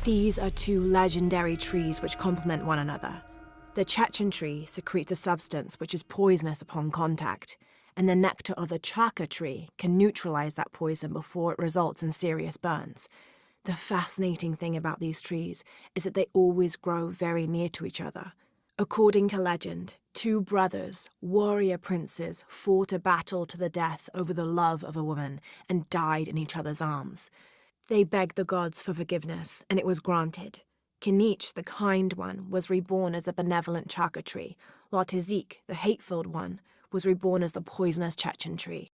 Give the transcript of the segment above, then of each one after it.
These are two legendary trees which complement one another. The Chechen tree secretes a substance which is poisonous upon contact, and the nectar of the Chaka tree can neutralize that poison before it results in serious burns. The fascinating thing about these trees is that they always grow very near to each other. According to legend, two brothers, warrior princes, fought a battle to the death over the love of a woman and died in each other's arms. They begged the gods for forgiveness, and it was granted. Kinich, the kind one, was reborn as a benevolent Chaka tree, while Tazik, the hate-filled one, was reborn as the poisonous Chechen tree.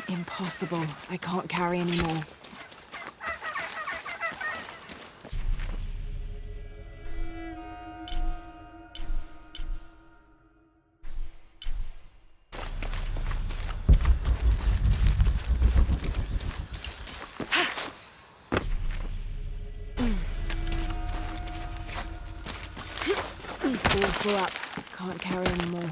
Impossible. I can't carry anymore. All full up. Can't carry anymore.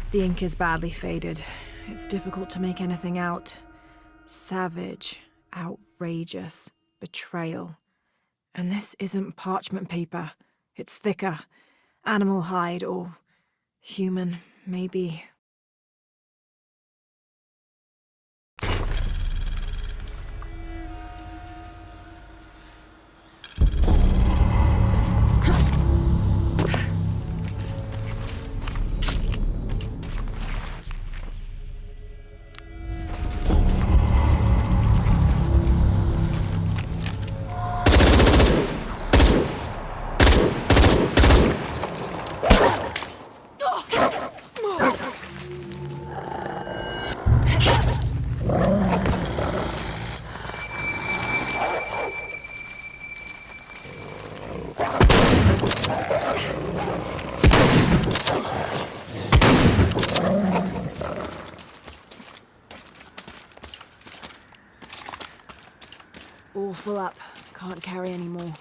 The ink is badly faded. It's difficult to make anything out. Savage, outrageous, betrayal. And this isn't parchment paper. It's thicker. Animal hide or human, maybe. All full up. Can't carry anymore.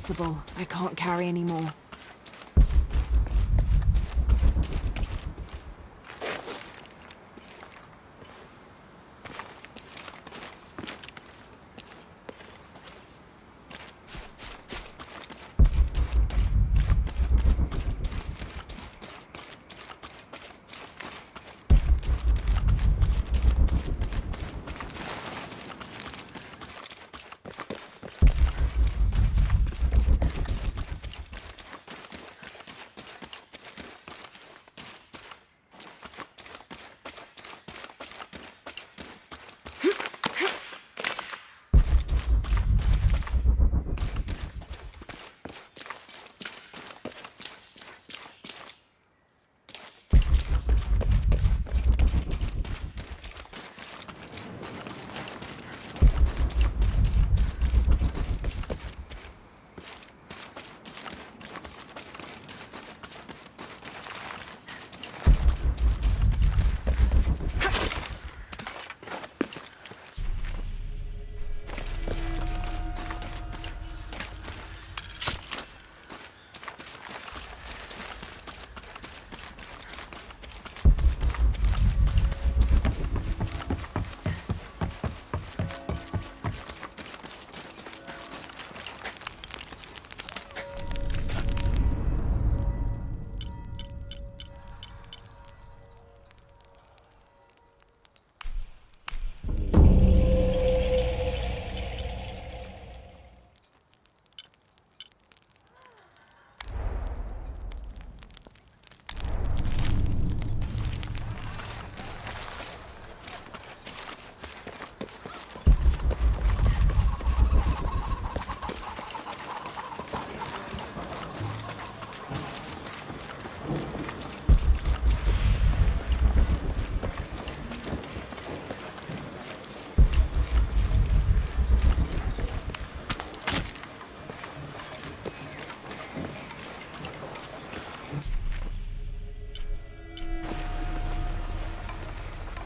impossible. I can't carry anymore.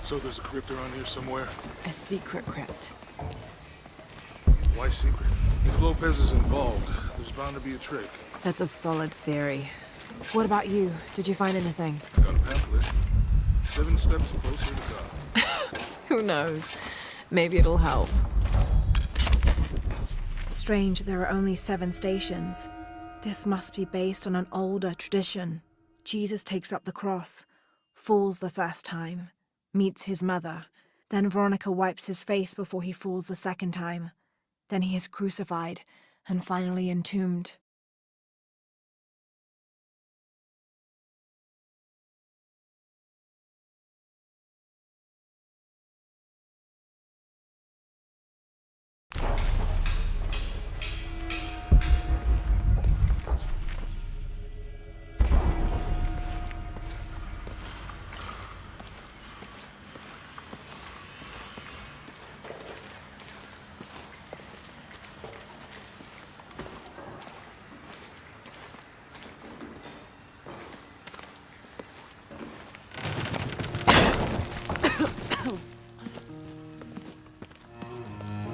So there's a crypt around here somewhere? A secret crypt. Why secret? If Lopez is involved, there's bound to be a trick. That's a solid theory. What about you? Did you find anything? Got a pamphlet. 7 steps closer to God. Who knows? Maybe it'll help. Strange, there are only 7 stations. This must be based on an older tradition. Jesus takes up the cross, falls the first time, meets his mother. Then Veronica wipes his face before he falls the second time. Then he is crucified and finally entombed.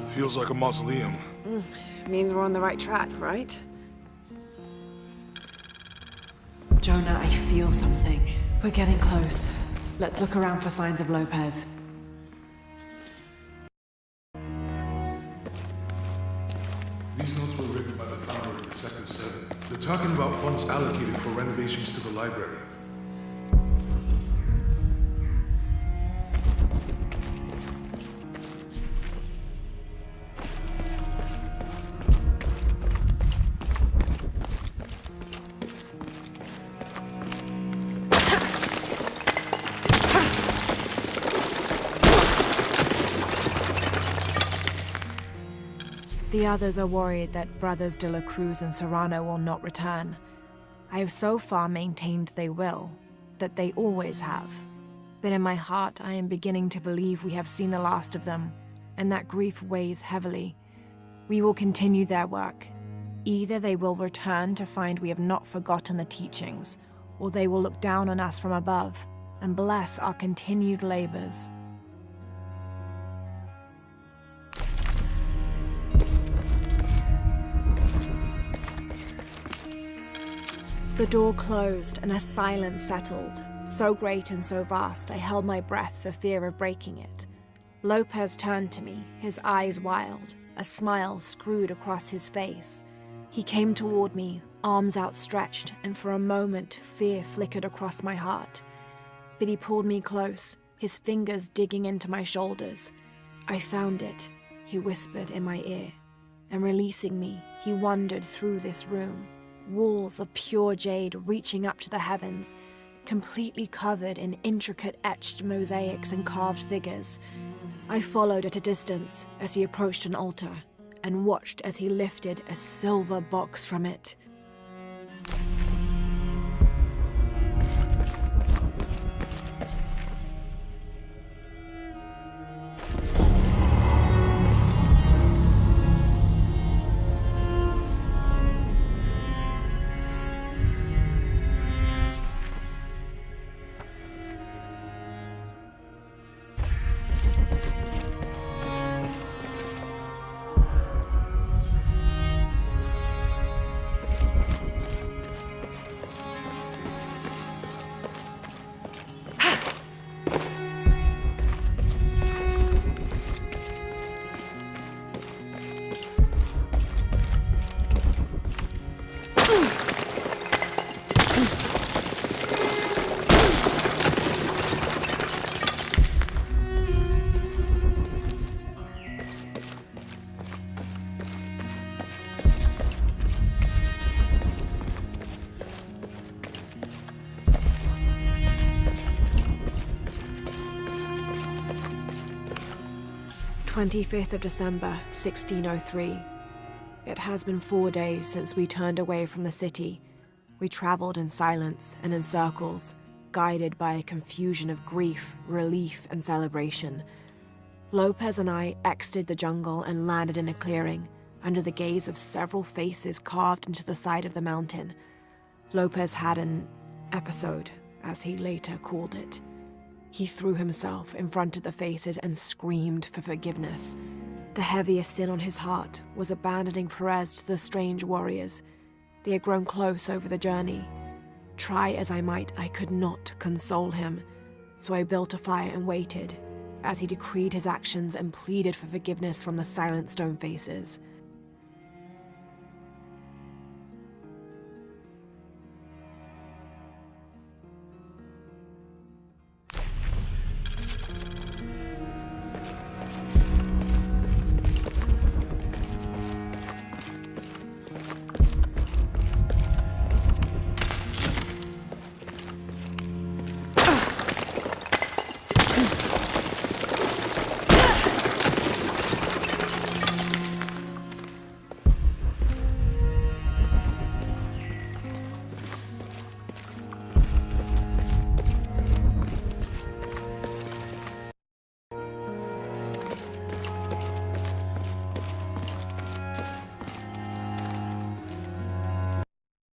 Feels like a mausoleum. Means we're on the right track, right? Jonah, I feel something. We're getting close. Let's look around for signs of Lopez. These notes were written by the founder of the Second Seven. They're talking about funds allocated for renovations to the library. The others are worried that Brothers De La Cruz and Serrano will not return. I have so far maintained they will, that they always have. But in my heart, I am beginning to believe we have seen the last of them, and that grief weighs heavily. We will continue their work. Either they will return to find we have not forgotten the teachings, or they will look down on us from above and bless our continued labors. The door closed and a silence settled, so great and so vast I held my breath for fear of breaking it. Lopez turned to me, his eyes wild, a smile screwed across his face. He came toward me, arms outstretched, and for a moment fear flickered across my heart. But he pulled me close, his fingers digging into my shoulders. "I found it," he whispered in my ear, and releasing me, he wandered through this room, walls of pure jade reaching up to the heavens, completely covered in intricate etched mosaics and carved figures. I followed at a distance as he approached an altar, and watched as he lifted a silver box from it. "25th of December, 1603. It has been 4 days since we turned away from the city. We traveled in silence and in circles, guided by a confusion of grief, relief, and celebration. Lopez and I exited the jungle and landed in a clearing, under the gaze of several faces carved into the side of the mountain. Lopez had an episode, as he later called it. He threw himself in front of the faces and screamed for forgiveness. The heaviest sin on his heart was abandoning Perez to the strange warriors. They had grown close over the journey. Try as I might, I could not console him, so I built a fire and waited, as he decreed his actions and pleaded for forgiveness from the silent stone faces.